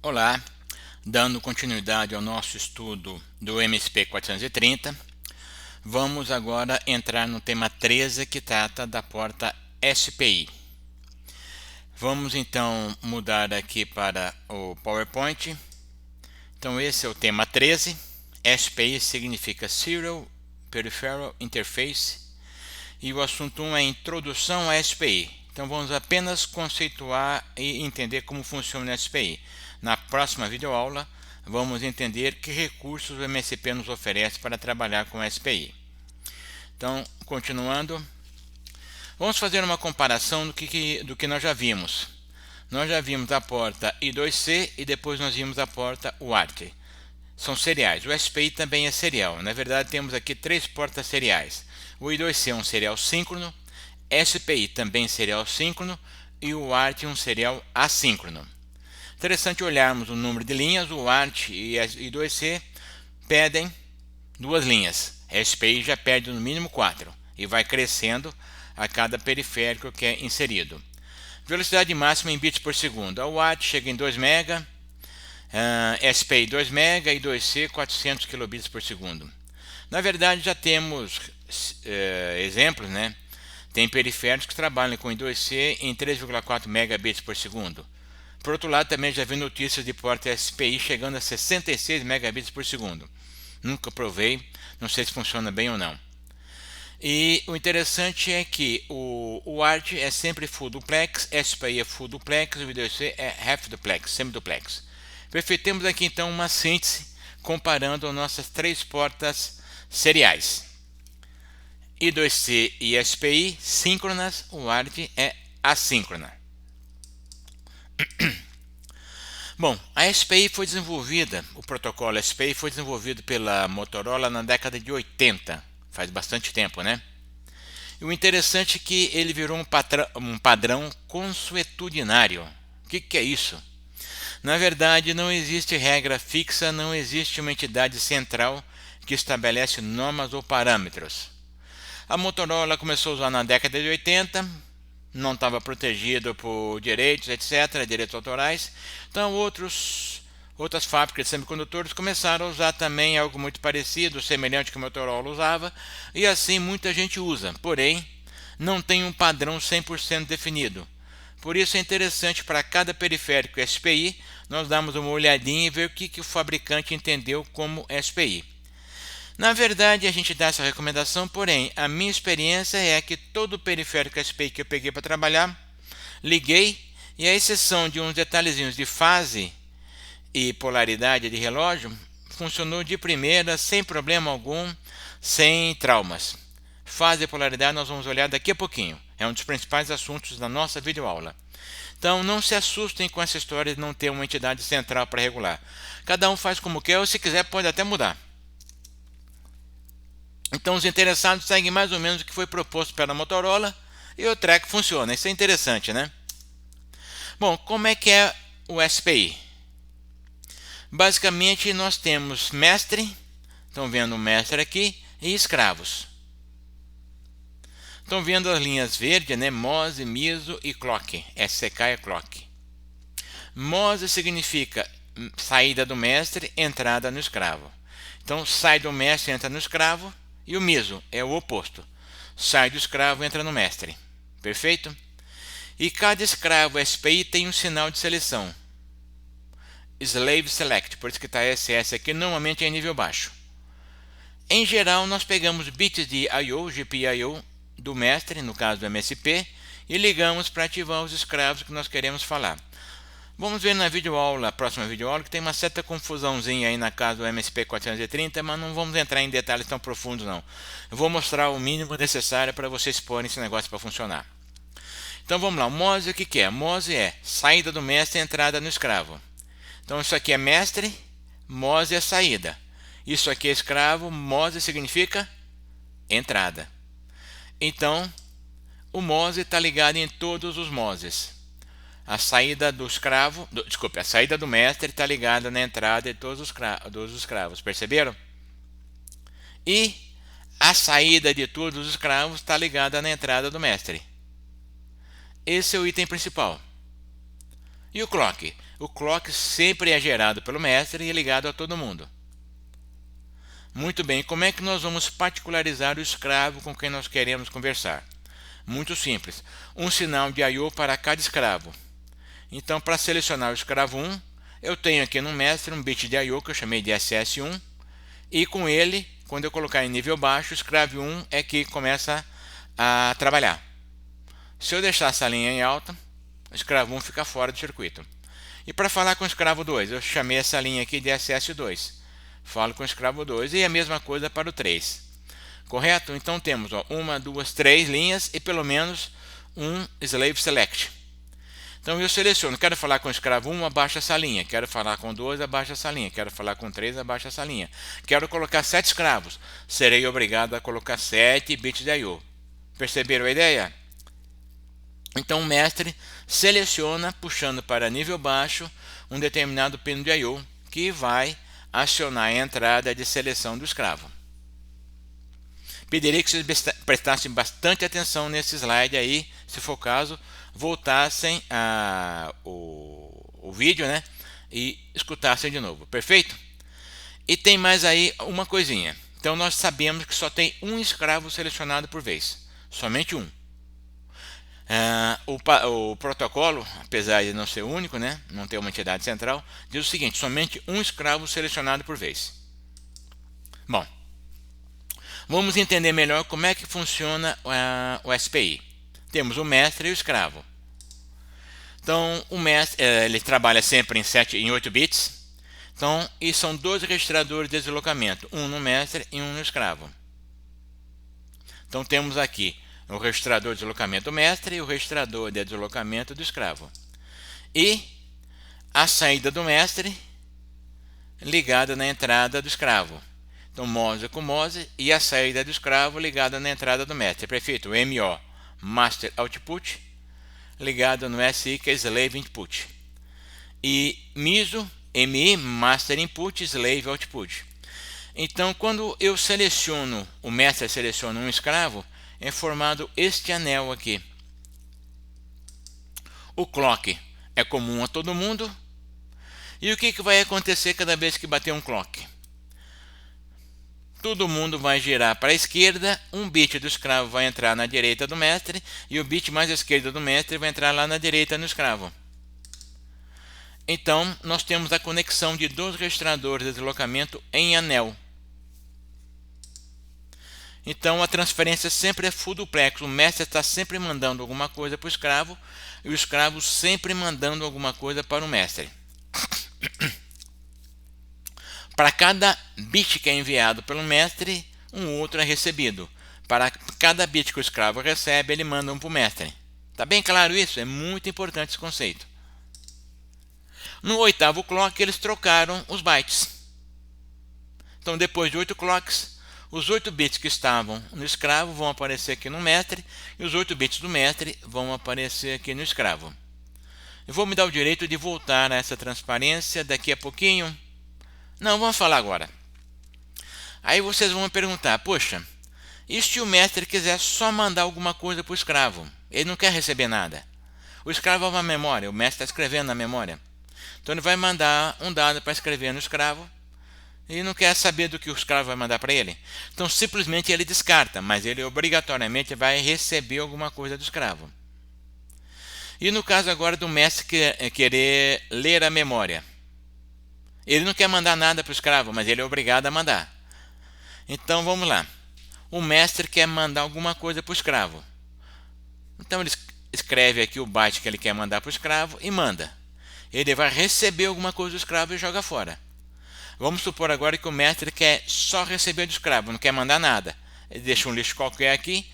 Olá, dando continuidade ao nosso estudo do MSP 430, vamos agora entrar no tema 13 que trata da porta SPI. Vamos então mudar aqui para o PowerPoint. Então esse é o tema 13. SPI significa Serial Peripheral Interface e o assunto 1 é Introdução à SPI. Então vamos apenas conceituar e entender como funciona a SPI. Na próxima videoaula, vamos entender que recursos o MSP nos oferece para trabalhar com a SPI. Então, continuando, vamos fazer uma comparação do que nós já vimos. Nós já vimos a porta I2C e depois nós vimos a porta UART. São seriais. O SPI também é serial. Na verdade, temos aqui três portas seriais. O I2C é um serial síncrono, SPI também serial síncrono e o UART um serial assíncrono. Interessante olharmos o número de linhas. O UART e I2C pedem duas linhas. A SPI já pede no mínimo 4 e vai crescendo a cada periférico que é inserido. Velocidade máxima em bits por segundo. A UART chega em 2 MB, SPI 2 MB e I2C 400 kilobits por segundo. Na verdade já temos exemplos, né? Tem periféricos que trabalham com I2C em 3,4 megabits por segundo. Por outro lado, também já vi notícias de porta SPI chegando a 66 megabits por segundo. Nunca provei, não sei se funciona bem ou não. E o interessante é que o ART é sempre full duplex, SPI é full duplex, o I2C é half duplex, semiduplex. Perfeito, temos aqui então uma síntese comparando as nossas três portas seriais. I2C e SPI síncronas, o ART é assíncrona. Bom, a SPI foi desenvolvida, o protocolo SPI foi desenvolvido pela Motorola na década de 80, faz bastante tempo, né? E o interessante é que ele virou um padrão consuetudinário. O que é isso? Na verdade, não existe regra fixa, não existe uma entidade central que estabelece normas ou parâmetros. A Motorola começou a usar na década de 80, não estava protegido por direitos, etc., direitos autorais. Então outras fábricas de semicondutores começaram a usar também algo muito parecido, semelhante que a Motorola usava, e assim muita gente usa, porém não tem um padrão 100% definido. Por isso é interessante para cada periférico SPI nós darmos uma olhadinha e ver o que o fabricante entendeu como SPI. Na verdade, a gente dá essa recomendação, porém, a minha experiência é que todo periférico SPI que eu peguei para trabalhar, liguei e, à exceção de uns detalhezinhos de fase e polaridade de relógio, funcionou de primeira, sem problema algum, sem traumas. Fase e polaridade nós vamos olhar daqui a pouquinho. É um dos principais assuntos da nossa videoaula. Então, não se assustem com essa história de não ter uma entidade central para regular. Cada um faz como quer ou, se quiser, pode até mudar. Então os interessados seguem mais ou menos o que foi proposto pela Motorola e o treco funciona. Isso é interessante, né? Bom, como é que é o SPI? Basicamente nós temos mestre, estão vendo o mestre aqui, e escravos. Estão vendo as linhas verdes, né? MOSE, MISO e clock. SCK é clock. MOSE significa saída do mestre, entrada no escravo. Então sai do mestre, entra no escravo. E o MISO é o oposto. Sai do escravo, entra no mestre. Perfeito? E cada escravo SPI tem um sinal de seleção. Slave Select, por isso que está SS aqui, normalmente é em nível baixo. Em geral, nós pegamos bits de I/O, GPIO, do mestre, no caso do MSP, e ligamos para ativar os escravos que nós queremos falar. Vamos ver na videoaula, próxima videoaula, que tem uma certa confusãozinha aí na casa do MSP 430, mas não vamos entrar em detalhes tão profundos não. Eu vou mostrar o mínimo necessário para vocês porem esse negócio para funcionar. Então vamos lá, o MOSE o que é? MOSE é saída do mestre e entrada no escravo. Então isso aqui é mestre, MOSE é saída. Isso aqui é escravo, MOSE significa entrada. Então o MOSE está ligado em todos os MOSEs. A saída do escravo, a saída do mestre está ligada na entrada de todos os escravos, perceberam? E a saída de todos os escravos está ligada na entrada do mestre. Esse é o item principal. E o clock? o clock sempre é gerado pelo mestre e é ligado a todo mundo. Muito bem, como é que nós vamos particularizar o escravo com quem nós queremos conversar? Muito simples, um sinal de I/O para cada escravo. Então, para selecionar o escravo 1, eu tenho aqui no mestre um bit de I/O que eu chamei de SS1, e com ele, quando eu colocar em nível baixo, o escravo 1 é que começa a trabalhar. Se eu deixar essa linha em alta, o escravo 1 fica fora do circuito. E para falar com o escravo 2, eu chamei essa linha aqui de SS2. Falo com o escravo 2 e a mesma coisa para o 3. Correto? Então temos 1, 2, 3 linhas e pelo menos um slave select. Então eu seleciono, quero falar com o escravo 1, abaixo essa linha. Quero falar com 2, abaixo essa linha. Quero falar com 3, abaixo essa linha. Quero colocar 7 escravos. Serei obrigado a colocar 7 bits de I/O. Perceberam a ideia? Então o mestre seleciona, puxando para nível baixo, um determinado pino de I/O que vai acionar a entrada de seleção do escravo. Pediria que vocês prestassem bastante atenção nesse slide aí, se for o caso, voltassem o vídeo, né, e escutassem de novo, perfeito? E tem mais aí uma coisinha. Então nós sabemos que só tem um escravo selecionado por vez, somente um. O protocolo, apesar de não ser único, né, não ter uma entidade central, diz o seguinte: somente um escravo selecionado por vez. Bom, vamos entender melhor como é que funciona o SPI. Temos o mestre e o escravo. Então, o mestre ele trabalha sempre em 8 bits. Então, e são dois registradores de deslocamento, um no mestre e um no escravo. Então, temos aqui o registrador de deslocamento do mestre e o registrador de deslocamento do escravo. E a saída do mestre ligada na entrada do escravo. Então, MOSE com MOSE e a saída do escravo ligada na entrada do mestre. Perfeito? MO, Master Output, ligado no SI, que é Slave Input. E MISO, MI, Master Input, Slave Output. Então, quando eu seleciono, o mestre seleciona um escravo, é formado este anel aqui. O clock é comum a todo mundo. E o que vai acontecer cada vez que bater um clock? Todo mundo vai girar para a esquerda, um bit do escravo vai entrar na direita do mestre e o bit mais à esquerda do mestre vai entrar lá na direita no escravo. Então, nós temos a conexão de dois registradores de deslocamento em anel. Então, a transferência sempre é full duplex. O mestre está sempre mandando alguma coisa para o escravo e o escravo sempre mandando alguma coisa para o mestre. Para cada bit que é enviado pelo mestre, um outro é recebido. Para cada bit que o escravo recebe, ele manda um para o mestre. Está bem claro isso? É muito importante esse conceito. No 8º clock, eles trocaram os bytes. Então, depois de 8 clocks, os 8 bits que estavam no escravo vão aparecer aqui no mestre e os 8 bits do mestre vão aparecer aqui no escravo. Eu vou me dar o direito de voltar a essa transparência daqui a pouquinho. Não, vamos falar agora. Aí vocês vão me perguntar, poxa, e se o mestre quiser só mandar alguma coisa para o escravo? Ele não quer receber nada. O escravo é uma memória, o mestre está escrevendo na memória. Então ele vai mandar um dado para escrever no escravo e não quer saber do que o escravo vai mandar para ele. Então simplesmente ele descarta, mas ele obrigatoriamente vai receber alguma coisa do escravo. E no caso agora do mestre querer ler a memória. Ele não quer mandar nada para o escravo, mas ele é obrigado a mandar. Então vamos lá. O mestre quer mandar alguma coisa para o escravo. Então ele escreve aqui o byte que ele quer mandar para o escravo e manda. Ele vai receber alguma coisa do escravo e joga fora. Vamos supor agora que o mestre quer só receber do escravo, não quer mandar nada. Ele deixa um lixo qualquer aqui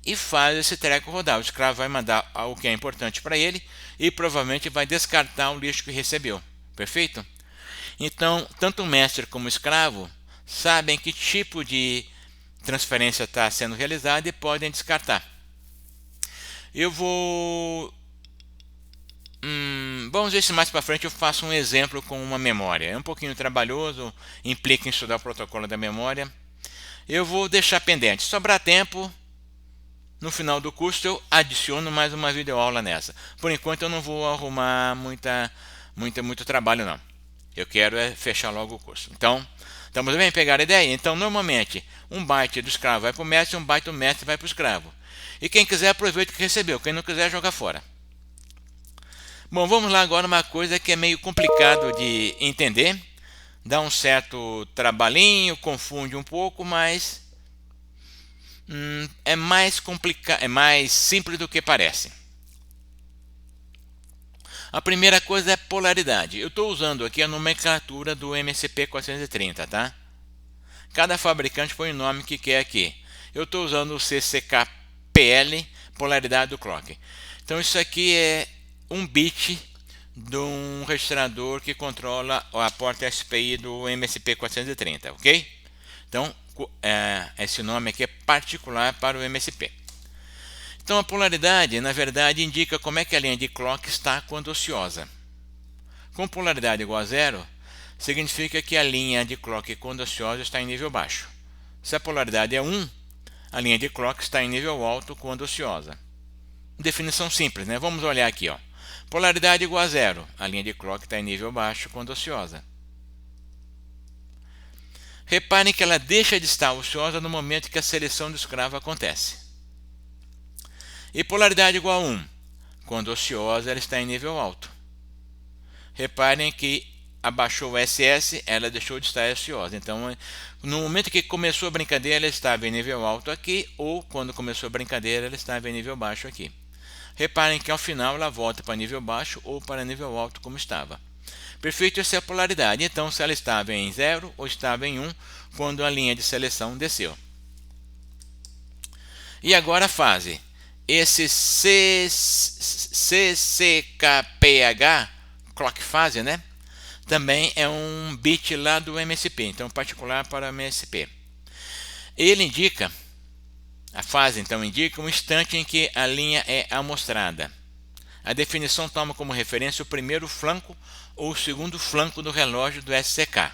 e faz esse treco rodar. O escravo vai mandar algo que é importante para ele e provavelmente vai descartar o lixo que recebeu. Perfeito? Então, tanto o mestre como o escravo sabem que tipo de transferência está sendo realizada e podem descartar. Eu vou... vamos ver se mais para frente eu faço um exemplo com uma memória. É um pouquinho trabalhoso, implica em estudar o protocolo da memória. Eu vou deixar pendente. Se sobrar tempo, no final do curso eu adiciono mais uma videoaula nessa. Por enquanto eu não vou arrumar muito trabalho não. Eu quero é fechar logo o curso. Então, estamos bem? Pegar a ideia? Então, normalmente, um byte do escravo vai para o mestre, um byte do mestre vai para o escravo. E quem quiser aproveita o que recebeu, quem não quiser joga fora. Bom, vamos lá agora uma coisa que é meio complicado de entender. Dá um certo trabalhinho, confunde um pouco, mas é mais complicado, é mais simples do que parece. A primeira coisa é polaridade. Eu estou usando aqui a nomenclatura do MSP430, tá? Cada fabricante põe o nome que quer aqui. Eu estou usando o CCKPL, polaridade do clock. Então isso aqui é um bit de um registrador que controla a porta SPI do MSP430, ok? Então esse nome aqui é particular para o MSP. Então a polaridade, na verdade, indica como é que a linha de clock está quando ociosa. Com polaridade igual a zero, significa que a linha de clock quando ociosa está em nível baixo. Se a polaridade é 1, a linha de clock está em nível alto quando ociosa. Definição simples, né? Vamos olhar aqui, ó. Polaridade igual a zero, a linha de clock está em nível baixo quando ociosa. Reparem que ela deixa de estar ociosa no momento que a seleção do escravo acontece. E polaridade igual a 1, quando ociosa ela está em nível alto. Reparem que abaixou o SS, ela deixou de estar ociosa. Então, no momento que começou a brincadeira, ela estava em nível alto aqui, ou quando começou a brincadeira, ela estava em nível baixo aqui. Reparem que ao final ela volta para nível baixo ou para nível alto como estava. Perfeito, essa é a polaridade. Então, se ela estava em 0 ou estava em 1 quando a linha de seleção desceu. E agora a fase. Esse CCKPH, clock phase, né? Também é um bit lá do MSP, então particular para o MSP. Ele indica, a fase então indica um instante em que a linha é amostrada. A definição toma como referência o primeiro flanco ou o segundo flanco do relógio do SCK.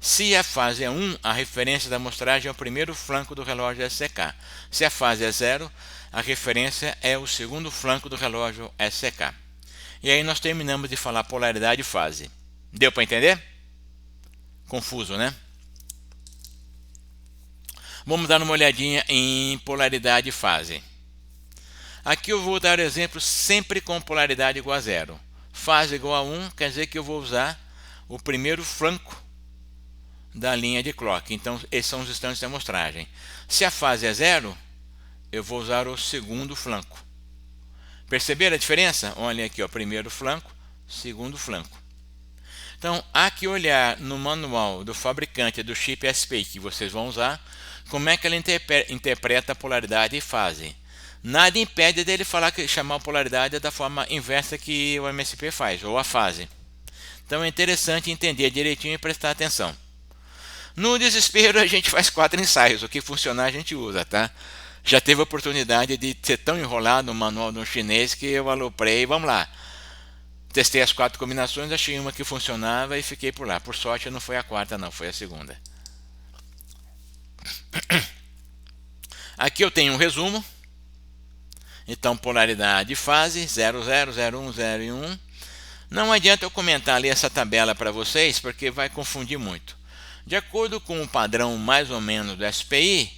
Se a fase é 1, a referência da amostragem é o primeiro flanco do relógio SCK. Se a fase é 0, a referência é o segundo flanco do relógio SCK. E aí nós terminamos de falar polaridade e fase. Deu para entender? Confuso, né? Vamos dar uma olhadinha em polaridade e fase. Aqui eu vou dar exemplo sempre com polaridade igual a 0. Fase igual a 1 quer dizer que eu vou usar o primeiro flanco da linha de clock. Então, esses são os instantes de amostragem. Se a fase é 0, eu vou usar o segundo flanco. Perceberam a diferença? Olha aqui, ó, primeiro flanco, segundo flanco. Então, há que olhar no manual do fabricante do chip SPI que vocês vão usar, como é que ele interpreta a polaridade e fase. Nada impede dele chamar a polaridade da forma inversa que o MSP faz, ou a fase. Então é interessante entender direitinho e prestar atenção. No desespero a gente faz 4 ensaios, o que funcionar a gente usa, tá? Já teve a oportunidade de ser tão enrolado no manual de um chinês que eu aloprei, vamos lá. Testei as 4 combinações, achei uma que funcionava e fiquei por lá. Por sorte não foi a quarta não, foi a segunda. Aqui eu tenho um resumo. Então polaridade e fase 00, 01, 0 e 1. Não adianta eu comentar ali essa tabela para vocês porque vai confundir muito. De acordo com o padrão mais ou menos do SPI,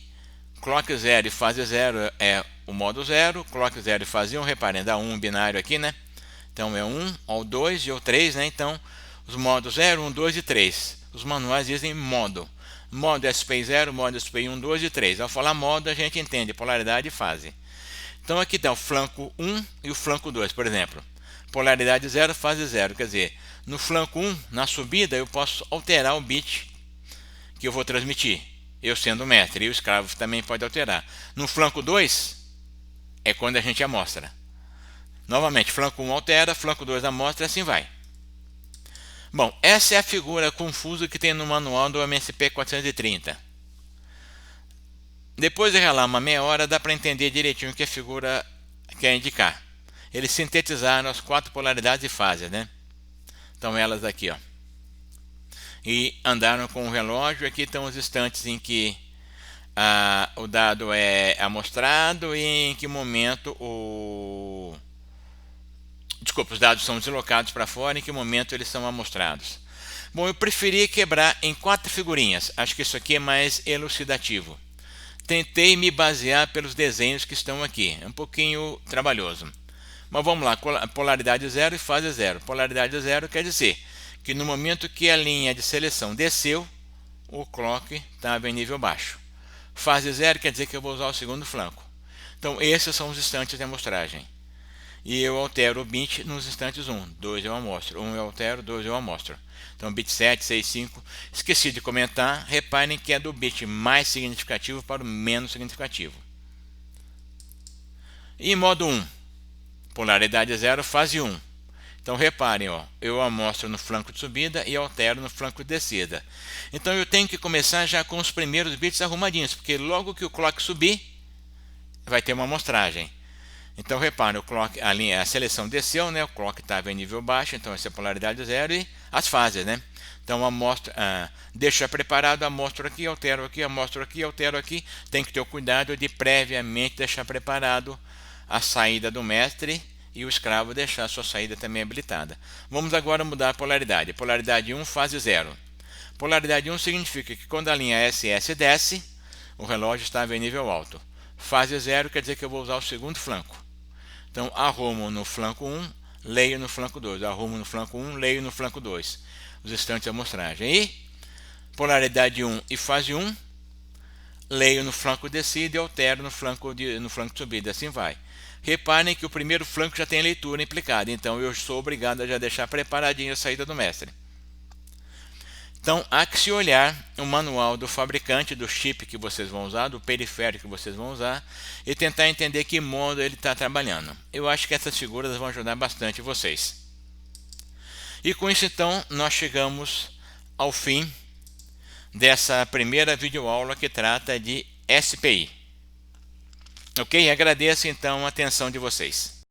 clock 0 e fase 0 é o modo 0, clock 0 e fase 1, reparem, dá 1 binário aqui, né? Então é 1, o 2 e o 3, né? Então os modos 0, 1, 2 e 3. Os manuais dizem modo. Modo SPI 0, modo SPI 1, 2 e 3. Ao falar modo a gente entende polaridade e fase. Então aqui está o flanco 1 e o flanco 2, por exemplo. Polaridade 0, fase 0. Quer dizer, no flanco 1, na subida, eu posso alterar o bit que eu vou transmitir. Eu sendo o mestre, e o escravo também pode alterar. No flanco 2, é quando a gente amostra. Novamente, flanco 1 altera, flanco 2 amostra, assim vai. Bom, essa é a figura confusa que tem no manual do MSP 430. Depois de ralar uma meia hora, dá para entender direitinho o que a figura quer indicar. Eles sintetizaram as 4 polaridades e fases, né? Então elas aqui, ó. E andaram com o relógio. Aqui estão os instantes em que o dado é amostrado e em que momento Desculpa, os dados são deslocados para fora, em que momento eles são amostrados. Bom, eu preferi quebrar em 4 figurinhas, acho que isso aqui é mais elucidativo. Tentei me basear pelos desenhos que estão aqui, é um pouquinho trabalhoso. Mas vamos lá, polaridade 0 e fase 0. Polaridade 0 quer dizer que no momento que a linha de seleção desceu, o clock estava em nível baixo. Fase 0 quer dizer que eu vou usar o segundo flanco. Então esses são os instantes de amostragem. E eu altero o bit nos instantes 1, 2 eu amostro, 1 eu altero, 2 eu amostro. Então bit 7, 6, 5. Esqueci de comentar, reparem que é do bit mais significativo para o menos significativo. E em modo 1, polaridade 0, fase 1. Então reparem, ó, eu amostro no flanco de subida e altero no flanco de descida. Então eu tenho que começar já com os primeiros bits arrumadinhos, porque logo que o clock subir, vai ter uma amostragem. Então reparem, a seleção desceu, né? O clock estava em nível baixo, então essa é a polaridade 0 e as fases, né? Então deixo já preparado, amostro aqui, amostro aqui, altero aqui. Tem que ter o cuidado de previamente deixar preparado a saída do mestre e o escravo deixar a sua saída também habilitada. Vamos agora mudar a polaridade. Polaridade 1, fase 0. Polaridade 1 significa que quando a linha SS desce, o relógio estava em nível alto. Fase 0 quer dizer que eu vou usar o segundo flanco. Então arrumo no flanco 1, leio no flanco 2. Arrumo no flanco 1, leio no flanco 2. Os instantes de amostragem. E polaridade 1 e fase 1, leio no flanco descida e altero no flanco de subida. Assim vai. Reparem que o primeiro flanco já tem leitura implicada, então eu sou obrigado a já deixar preparadinho a saída do mestre. Então há que se olhar o manual do fabricante, do chip que vocês vão usar, do periférico que vocês vão usar e tentar entender que modo ele está trabalhando. Eu acho que essas figuras vão ajudar bastante vocês. E com isso então nós chegamos ao fim dessa primeira videoaula que trata de SPI. Ok? Agradeço então a atenção de vocês.